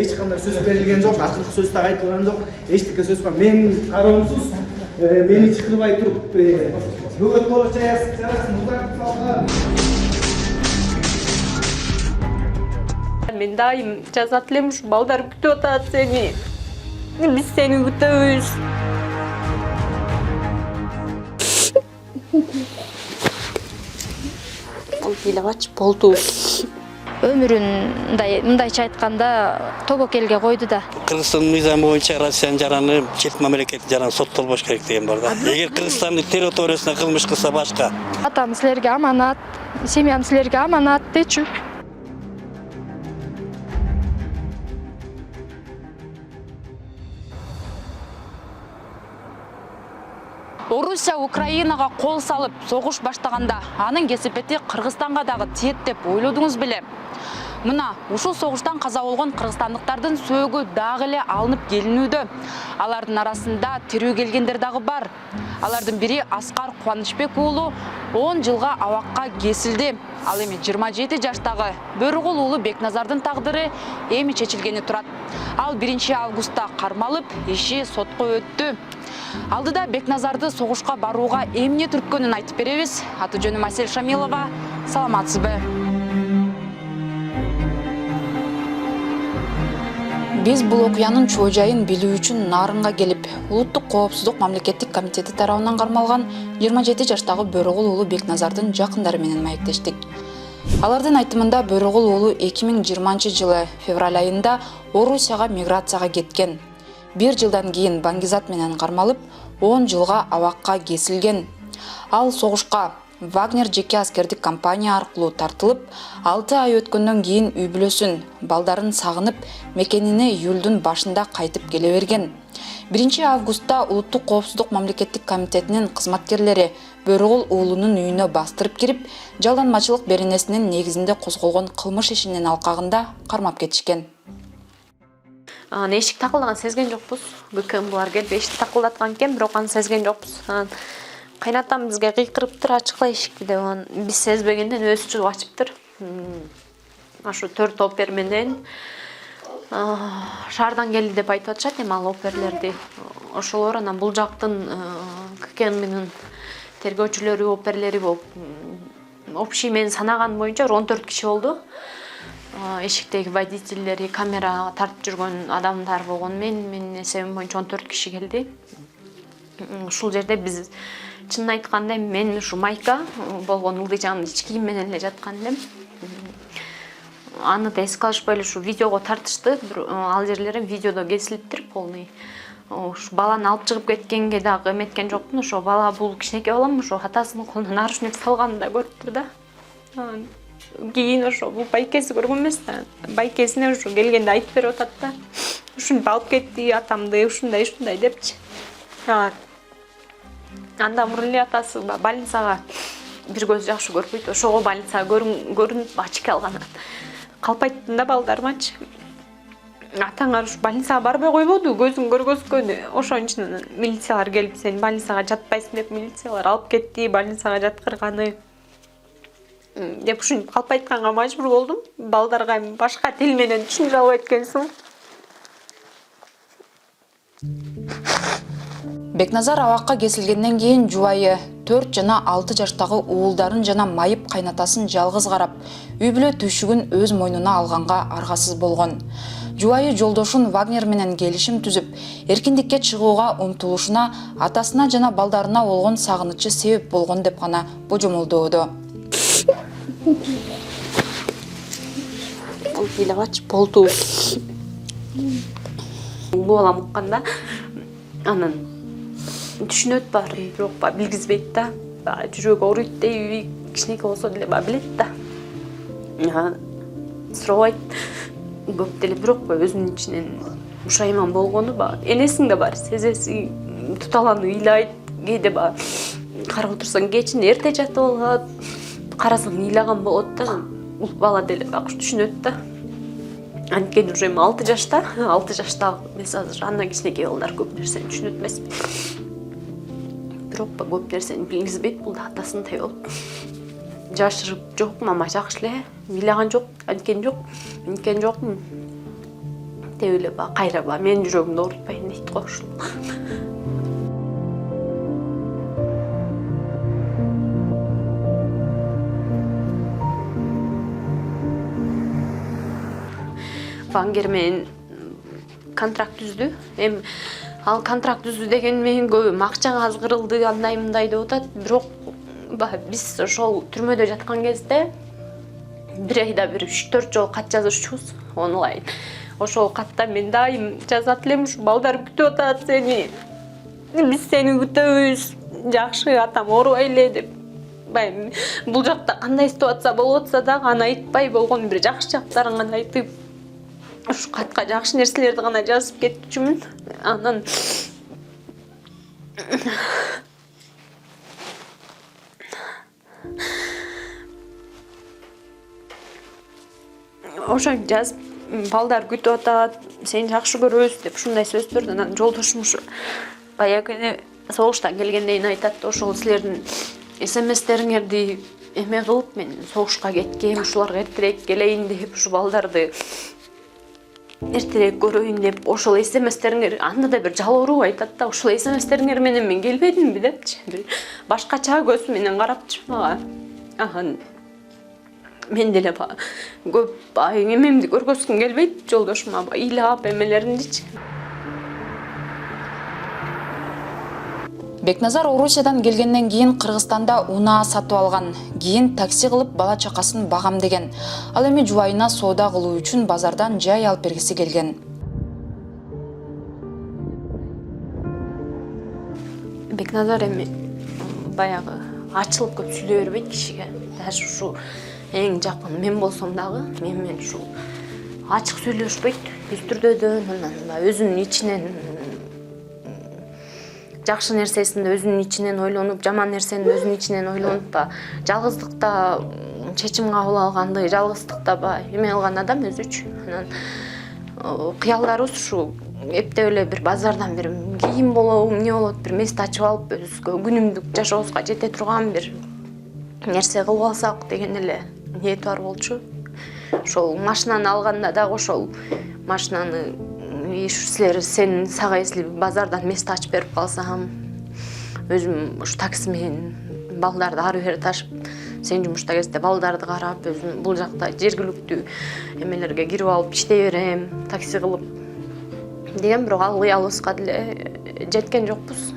Hiç qanday söz berilgen жоқ, ақырғы сөз так айтылған жоқ. Eşitlikке söz var. Мен қарауымсыз, мені чықырбай тұрып, бөгет болып жарасын ұзақ салға. Мен дайым жазат элем ушу балдар күтүп атат сени. Биз сени күтөбүз. Ал келебач болду. Өмүрүн мындайча айтканда тобок элге койду да. Кыргызстан мыйзамы боюнча Россиянын жараны чет мамлекеттин жараны соттолбош керек деген бар да. Эгер Кыргызстандын территориясына кылмыш кылса башка. Атам силерге аманат, семьям силерге аманат дечү. Орусия Украинага кол салып согуш баштаганда анын кесепети Кыргызстанга дагы тиет деп ойлодуңуз беле? Мына ушул согуштан каза болгон кыргызстандыктардын сөөгү дагы эле алынып келинүүдө. Алардын арасында тирүү келгендер дагы бар. Алардын бири Аскар Кубанычбек уулу 10 жылга абакка кесилди. Ал эми 27 жаштагы Бөрөгул уулу Бекназардын тагдыры эми чечилгени турат. Ал 1 августта кармалып, иши сотко өттү. Алдыда Бекназарды согушка барууга эмне түрткөнүн айтып беребиз. Аты жөнүм Асель Шамилова. Саламатсызбы? Биз бул окуянын чоо жайын билүү үчүн Нарынга келип, Улуттук коопсуздук мамлекеттик комитети тарабынан кармалган 27 жаштагы Бөрөгул уулу Бекназардын жакындары менен маектештик. Алардын айтымында Бөрөгул уулу 2020 жылы февраль айында Орусияга миграцияга кеткен. 1 жылдан кийин баңгизат менен кармалып, 10 жылга абакка кесилген. Ал согушка Вагнер жеке аскердик компания аркылуу тартылып, 6 ай өткөндөн кийин үй бүлөсүн, балдарын сагынып, мекенине июлдун башында кайтып келе берген. 1 августта Улуттук коопсуздук мамлекеттик комитетинин кызматкерлери Бөрөгул уулунун үйүнө бастырып кирип, жалданмачылык беренесинин негизинде козголгон кылмыш ишинин алкагында кармап кетишкен. Эшик такылдаган сезген жокпуз. БКМ булар келип эшикти такылдаткан экен, бирок аны сезген жокпуз. Кайнатам бизге кыйкырыптыр, ачыкла эшикти деп, биз сезбегенден өзү чыгып ачыптыр. Ашу 4 опер менен шаардан келди деп айтып атышат эми ал оперлерди. Ошолор анан бул жактын ККМнин тергөөчүлөрү, оперлери болуп, общий менен санаган боюнча 14 киши болду. Эшиктеги водительдери, камера тартып жүргөн адамдар болгон. Менин эсебим боюнча 14 киши келди. Ушул жерде биз чынын айтканда мен ушу майка болгон ылдыйжан ич кийим менен эле жаткан элем. Аны да эске алышпай эле ушу видеого тартышты. Ал жерлери видеодо кесилиптир полный. Ушу баланы алып чыгып кеткенге дагы эметкен жокмун. Ошо бала бул кичинекей балам ошо атасынын колуна наручник салганын да көрүптүр да. Кийин ошо бул байкеси көргөн эмес да. Байкесине ошо келгенде айтып берип атат да. Ушинтип алып кетти атамды, ушундай депчи. Анда мурун эле атасы больницага бир көз жакшы көрбөйт. Ошого больницага көрүнүп ачык алган. Калпайттын да балдарымачы. Атаңар ушу больницага барбай койбоду, көзүң көргөзгөнү. Ошонун үчүн милициялар келип, сен больницага жатпайсың деп милициялар алып кетти, больницага жаткырганы. Деп ушинтип калпайтканга мажбур болдум. Балдарга башка тил менен түшүндүрө албайт экенсиң. Бекназар абакка кесилгенден кийин жубайы 4 жана 6 жаштагы уулдарын жана майып кайнатасын жалгыз карап, үй бүлө түйшүгүн өз мойнуна алганга аргасыз болгон. Жубайы жолдошун Вагнер менен келишим түзүп, эркиндикке чыгууга умтулушуна атасына жана балдарына болгон сагынычы себеп болгон деп гана божомолдоодо. Ал келебач болду. Бул балам укканда анан түшүнөт баарын, бирок билгизбейт да. Жүрөгү ооруйт дейби, кичинекей болсо деле билет да. Сурабайт. Көп деле бирок өзүнүн ичинен ушайман болгону энесиң да бар, сезеси, туталаны ыйлайт. Кээде карап отурсаң кечин эрте жатып алат. Карасаң ыйлаган болот да. Бул бала деле түшүнөт да. Анткени уже 6 жашта, 6 жашта эмес азыр анда кичинекей балдар көп нерсени түшүнөт эмес. Бирок көп нерсени билгизбейт, бул да атасындай болуп. Жашырып жок, мама жакшы эле, ыйлаган жок, анткени жок. деп эле кайраба менин жүрөгүмдү оорутпайын дейт го ушул. Вангер менен контракт түздү. Эми ал контракт түздү деген менен көбү акчаң аз кырылды, андай мындай деп атат. Бирок биз ошол түрмөдө жаткан кезде бир айда бир 3-4 жолу кат жазышчубуз онлайн. Ошол катта мен дайым жазат элем, ушу балдар күтүп атат сени. Биз сени күтөбүз. Жакшы атам оорубай эле деп. Баягы бул жакта кандай ситуация болуп атса дагы аны айтпай болгон бир жакшы жактарын гана айтып, ушу катка жакшы нерселерди гана жазып кетчүмүн. Анан ошентип жазып, балдар күтүп атат, сени жакшы көрөбүз деп ушундай сөздөрдү. Анан жолдошум ушу баягы согуштан келгенден айтат, ошол силердин СМСтериңерди эме кылып мен согушка кеткем, ушуларга эртерээк келейин деп, ушу балдарды эртерээк көрөйүн деп, ошол СМСтериңер анда да бир жалооруу айтат да, ошол СМСтериңер менен мен келбедимби депчи. Бир башкача көз менен карапчы мага. Анан мен деле көп эмемди көргөзгүм келбейт, жолдошума ыйлап эмелериндичи. Бекназар Орусиядан келгенден кийин Кыргызстанда унаа сатып алган, кийин такси кылып бала чакасын багам деген. Ал эми жубайына соода кылуу үчүн базардан жай алып бергиси келген. Бекназар эми баягы ачылып көп сүйлөй бербейт кишиге. Даже ушу эң жакын мен болсом дагы менен ушу ачык сүйлөшпөйт. Үстүрдөдөн анан өзүнүн ичинен жакшы нерсесинде өзүнүн ичинен ойлонуп, жаман нерсени өзүнүн ичинен ойлонуп, жалгыздыкта чечим кабыл алганды, жалгыздыкта эме кылган адам өзүчү. Анан кыялдарыбыз ушу эптеп эле бир базардан бир кийим болобу, эмне болот, бир мест ачып алып, өзүбүзгө күнүмдүк жашообузга жете турган бир нерсе кылып алсак деген эле ниет бар болчу. Ошол машинаны алганда дагы ошол машинаны силер сага если базардан место ачып берип калсам, өзүм ушу такси менен балдарды ары бери ташып, сен жумушта кезде балдарды карап, өзүм бул жакта жергиликтүү эмелерге кирип алып иштей берем, такси кылып деген, бирок ал кыялыбызга деле жеткен жокпуз.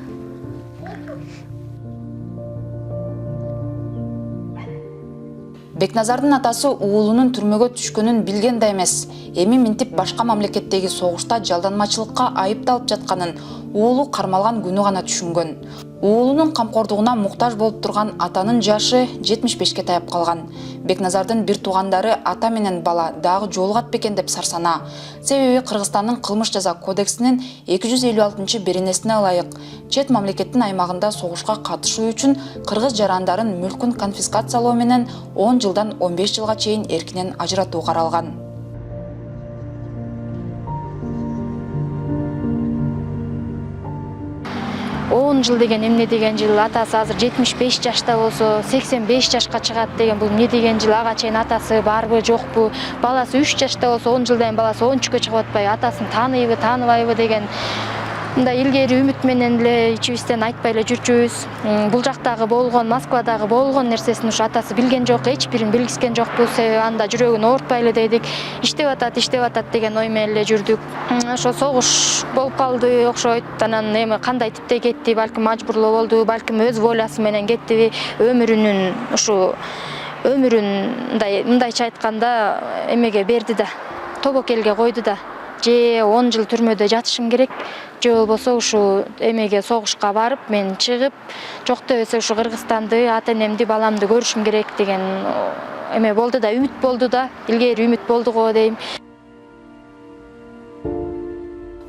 Бекназардын атасы уулунун түрмөгө түшкөнүн билген да эмес. Эми минтип башка мамлекеттеги согушта жалданмачылыкка айыпталып жатканын уулу кармалган күнү гана түшүнгөн. Уулунун камкордугуна муктаж болуп турган атанын жашы 75ке таяп калган. Бекназардын бир туугандары ата менен бала дагы жолугат бекен деп сарсана. Себеби Кыргызстандын кылмыш жаза кодексинин 256-беренесине ылайык чет мамлекеттин аймагында согушка катышуу үчүн кыргыз жарандарын мүлкүн конфискациялоо менен 10 жылдан 15 жылга чейин эркинен ажыратуу каралган. Жыл деген эмне деген жыл, атасы азыр 75 жашта болсо 85 жашка чыгат деген, бул эмне деген жыл, ага чейин атасы барбы жокпу, баласы 3 жашта болсо 10 жылдан баласы 13-кө чыгып атпай, атасын тааныйбы тааныбайбы деген мындай илгери үмүт менен эле ичибизден айтпай эле жүрчүбүз. Бул жактагы болгон, Москвадагы болгон нерсесин ушу атасы билген жок, эч бирин билгискен жокпу, себеби анда жүрөгүн оорутпай эле дедик, иштеп атат деген ой менен эле жүрдүк. Ошо согуш болуп калды окшойт, анан эми кандай типте кетти, балким мажбурлоо болду, балким өз волясы менен кеттиби, өмүрүнүн мындайча айтканда эмеге берди да, тобокелге койду да. Же 10 жыл түрмөдө жатышым керек, же болбосо ушу эмеге согушка барып, мен чыгып, жокто эсе ушу Кыргызстанды, ата-энемди, баламды көрүшүм керек деген эме болду да, үмүт болду да, илгери үмүт болду го дейм.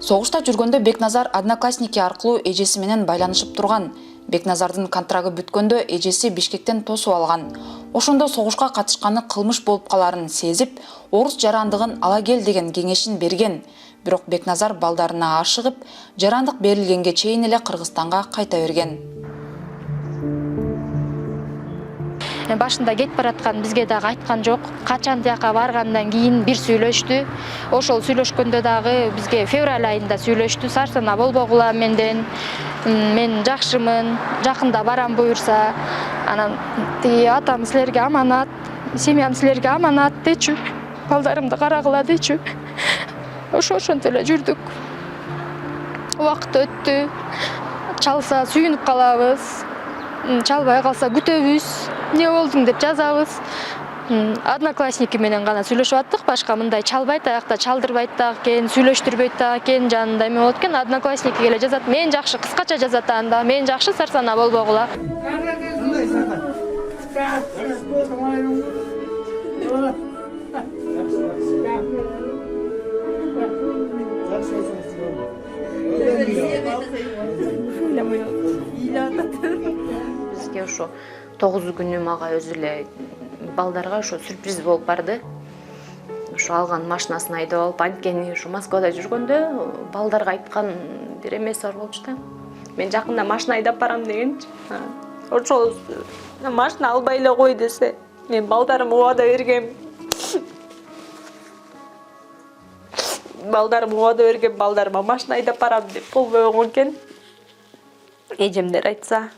Согушта жүргөндө Бекназар одноклассники аркылуу эжеси менен байланышып турган. Бекназардын контрагы бүткөндө эжеси Бишкектен тосуп алган. Ошондо согушка катышканы кылмыш болуп каларын сезип, орус жарандыгын ала кел деген кеңешин берген. Бирок Бекназар балдарына ашыгып, жарандык берилгенге чейин эле Кыргызстанга кайта берген. башында кетип бараткан бизге дагы айткан жок. Качан тияка баргандан кийин бир сүйлөштү. Ошол сүйлөшкөндө дагы бизге февраль айында сүйлөштү. Сарсана болбогула менден. Мен жакшымын, жакында барам буюрса. Анан атам силерге аманат, семьям силерге аманат дечү. Балдарымды карагыла дечү. Ошентип эле жүрдүк. Убакыт өттү. Чалса сүйүнүп калабыз. Чалбай калса күтөбүз. Не болдуң деп жазабыз. Одноклассники менен гана сүйлөшүп аттык. Башка мындай чалбайт, аякта чалдырбайт дагы экен, сүйлөштүрбөйт дагы экен, жанында эме болот экен. Одноклассники эле жазат. Мен жакшы, кыскача жазат анда. Мен жакшы, Сарсана болбогула. Бизге ошо 9 күнү мага өзү эле балдарга ошо сюрприз болуп барды. Ошо алган машинасын айдап алып, анткени ушу Москвада жүргөндө балдарга айткан бир эмеси бар болчу да. Мен жакында машина айдап барам дегенчи. Ошол машина албай эле кой десе, мен балдарыма убада бергем. Балдарыма машина айдап барам деп болбой койгон экен. Эжемдер айтса.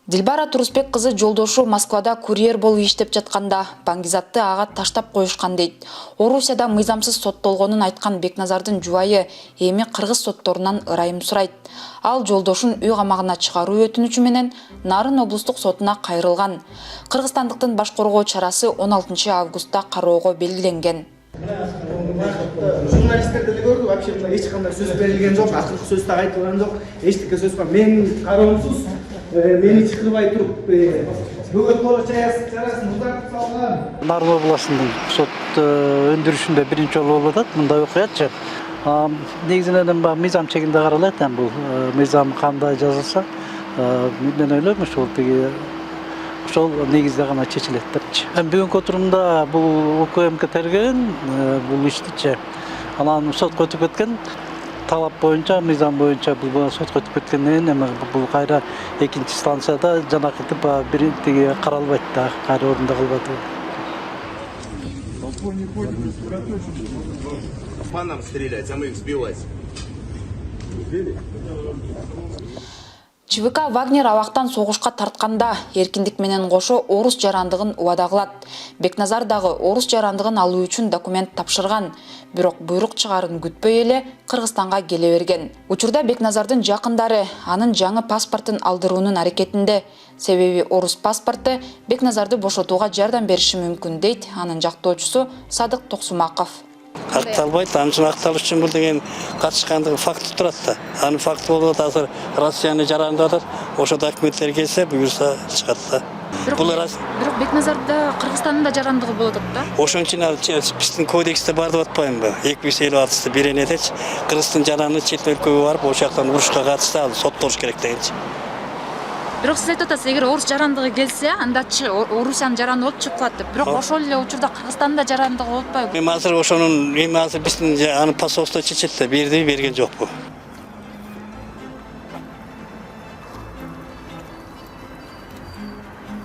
Дилбара Турусбек кызы жолдошу Москвада курьер болуп иштеп жатканда Баңгизатты ага таштап коюшкан дейт. Орусияда мыйзамсыз соттолгонун айткан Бекназардын жубайы эми кыргыз сотторунан ырайым сурайт. Ал жолдошун үй камагына чыгаруу өтүнүчү менен Нарын облустук сотуна кайрылган. Кыргызстандыктын баш коргоо чарасы 16 августта кароого белгиленген. Журналисттер деле көрдү, вообще мына эч кандай сөз берилген жок, акыркы сөз так айтылган жок. Эчтеке сөз бар. Мен кароомсуз мени чакырбай туруп бөгөт боло чарасын узартып салган. Нарын областынын сот өндүрүшүндө биринчи жолу болуп атат мындай окуячы. Негизинен мыйзам чегинде каралат, бул мыйзам кандай жазылса, мен ойлойм ошол негизде гана чечилет депчи. Бүгүнкү отурумда бул УКМК тергеген бул иштичи. Анан сотко өтүп кеткен. Талап боюнча, мыйзам боюнча бул сотко өтүп кеткенден кийин бул кайра экинчи станцияда жанакытып биринтиги каралбайт да, кайра орунда калбайт. По нам стрелять, а мы их сбивать. ЧВК Вагнер абактан согушка тартканда эркиндик менен кошо орус жарандыгын убада кылат. Бекназар дагы орус жарандыгын алуу үчүн документ тапшырган, бирок буйрук чыгарын күтпөй эле Кыргызстанга келе берген. Учурда Бекназардын жакындары анын жаңы паспортун алдыруунун аракетинде. Себеби орус паспорту Бекназарды бошотууга жардам бериши мүмкүн дейт анын жактоочусу Садык Токсумаков. Акталбайт, анын үчүн акталыш үчүн бул деген катышкандыгы факты турат да. Анын факты болуп азыр Россияны жарандап атат. Ошо документтер келсе, буюрса чыгат да. Бирок Бекназарда Кыргызстандын да жарандыгы болот да. Ошон үчүн биздин кодексте бар деп атпаймынбы? 256 беренетеч Кыргыздын жараны чет өлкөгө барып, ошол жактан урушка катышса ал соттолуш керек дегенчи. Бирок сиз айтып атасыз, эгер орус жарандыгы келсе, анда Орусиянын жаранды болуп чыгып калат деп. Бирок ошол эле учурда Кыргызстандын да жарандыгы болуп атпайбы? Эми азыр ошонун биздин аны посольство чечет да, берди, берген жокпу.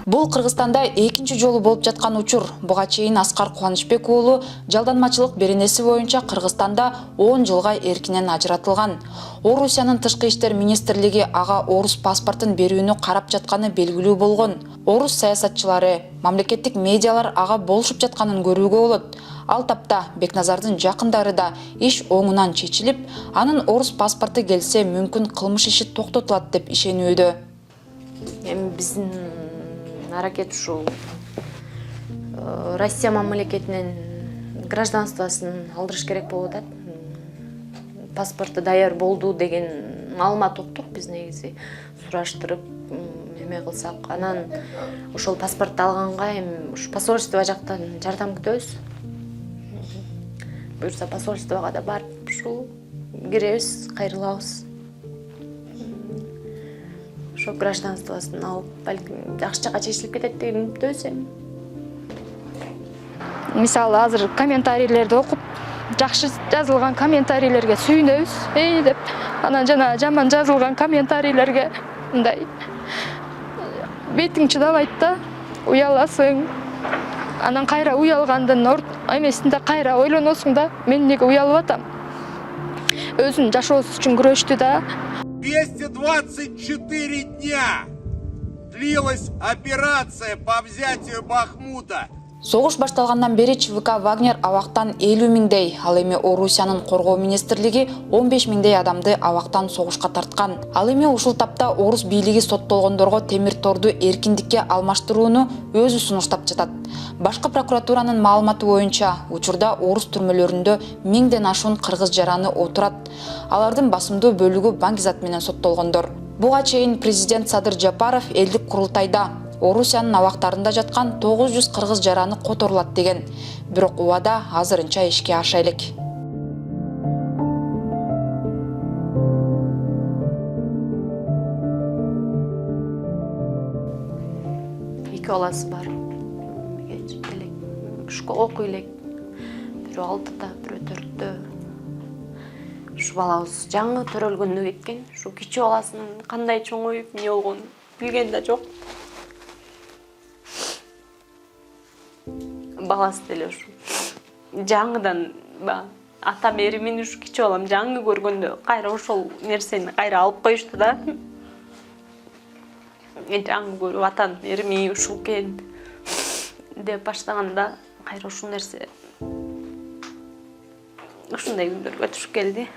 Бул Кыргызстанда экинчи жолу болуп жаткан учур. Буга чейин Аскар Кубанычбек уулу жалданмачылык беренеси боюнча Кыргызстанда 10 жылга эркинен ажыратылган. Орусиянын тышкы иштер министрлиги ага орус паспортун берүүнү карап жатканы белгилүү болгон. Орус саясатчылары, мамлекеттик медиалар ага болушуп жатканын көрүүгө болот. Ал тапта Бекназардын жакындары да иш оңунан чечилип, анын орус паспорту келсе мүмкүн кылмыш иши токтотулат деп ишенүүдө. Эми биздин аракет ушул Россия мамлекетинен гражданствосын алдырыш керек болуп атат. Паспорту даяр болду деген маалымат уктук биз негизи сураштырып эме кылсак, анан ошол паспортду алганга эми ушу посольство жактан жардам күтөбүз. Буюрса посольствого да барып ушул киребиз, кайрылабыз. Ошо гражданствосын алып, балким жакшы жакка чечилип кетет деген үмүттөбүз эми. Мисалы азыр комментарийлерди окуп, жакшы жазылган комментарийлерге сүйүнөбүз, деп. Анан жана жаман жазылган комментарийлерге мындай бетиң чыдабайт да, уяласың. Анан кайра уялгандын эмесинде кайра ойлоносуң да, мен эмнеге уялып атам? Өзүнүн жашоосу үчүн күрөштү да. 224 дня длилась операция по взятию Бахмута. Согуш башталгандан бери ЧВК Вагнер абактан 50 миңдей, ал эми Орусиянын коргоо министрлиги 15 миңдей адамды абактан согушка тарткан. Ал эми ушул тапта орус бийлиги соттолгондорго темир торду эркиндикке алмаштырууну өзү сунуштап жатат. Башкы прокуратуранын маалыматы боюнча, учурда орус түрмөлөрүндө 1000ден ашуун кыргыз жараны отурат. Алардын басымдуу бөлүгү баңгизат менен соттолгондор. Буга чейин президент Садыр Жапаров элдик курултайда Орусиянын абактарында жаткан 900 кыргыз жараны которулат деген. Бирок убада азырынча ишке аша элек. Эки баласы бар. Школа окуй элек. Бирөө 6-да, бирөө 4-тө. Ушу балабыз жаңы төрөлгөндө кеткен. Ушу кичүү баласынын кандай чоңоюп эмне болгонун билген да жок. Баласы деле ушу жаңыдан атам эримин ушу кичүү балам жаңы көргөндө кайра ошол нерсени кайра алып коюшту да. Жаңы көрүп атам эрими ушул экен деп баштаганда кайра ушул нерсе ушундай күндөргө туш келди.